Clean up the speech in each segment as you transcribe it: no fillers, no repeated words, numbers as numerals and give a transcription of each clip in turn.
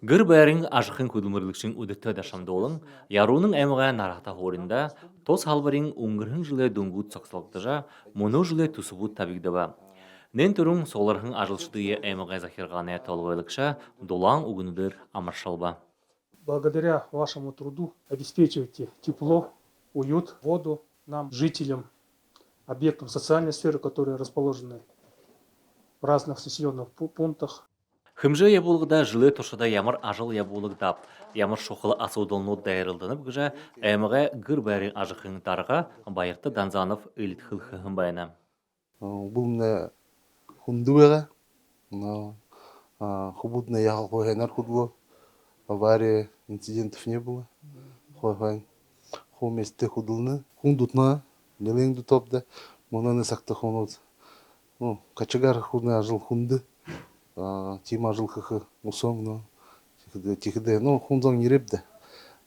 Гыр байрын ажихын хөдөлмөрлөгчийн өдөттэй дашамдуулан, яруунын аймгаа нарахта хоринда, тос халбарын өнгөрхөн жылы дөнгүүд цогцолгдажа, мөнөө жылы төсөвүүд табигдава. Нэн түрін солархын ажылшыдығы аймгаа захирғаны толғойлықша, долан угынудыр амаршалба. Благодаря вашему труду обеспечиваете тепло, уют, воду нам, жителям, объектам социальной сферы, которые расположены в разных населенных пунктах. Хымжы ябулғыда жылы тұшыда ямыр ажыл ябулығдап, ямыр шоқылы асудылны дайырылдынып гыжа, аймыға гыр бәрі ажықын дарға байырты данзанов үліт хылхығын байына. Бұл міне хундуэға, хубудна яғал қойғанар худло, авария, инцидентов не было. Қойған хуместе худылны, хундутна, нелеңді топда, мұнаны сақты хунуд. Качагар худна ажыл хунды. Тима жылқықы ұсың, текіде, хунзың ерепді.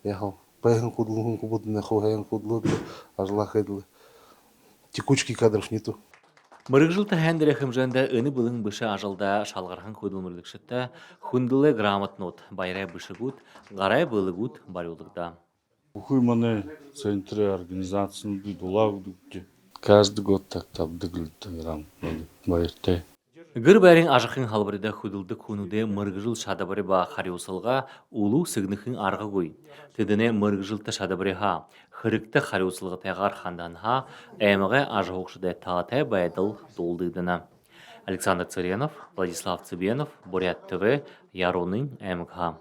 Яғал, байғын құдылығын құбудына қойғайын құдылығы, ажылақ еділі. Текучки кадров нету. Мырық жылты хәндірі хымжанда өні бұлың бұшы ажылда шалғархан көділмірлікшітті хундылы грамотнот, байрай бұшы гуд, ғарай бұлы гуд барылдықда. Ухуйманы центре организацияны дұлағы дүкте. Каждый год так табдыглыты байыртай. Гыр бәрін ажықын халбарыда хүділдік хүнуде мырғыжыл шадабары ба хариусылға улу сығнықын арғы қой. Тедіне мырғыжылты шадабары ха, хырықты хариусылғы тәғар хандан ха, әміға ажығықшыда тағатай байдыл долдыдына. Александр Царенов, Владислав Цыбенов, Бурят ТВ, Яронын әмік ха.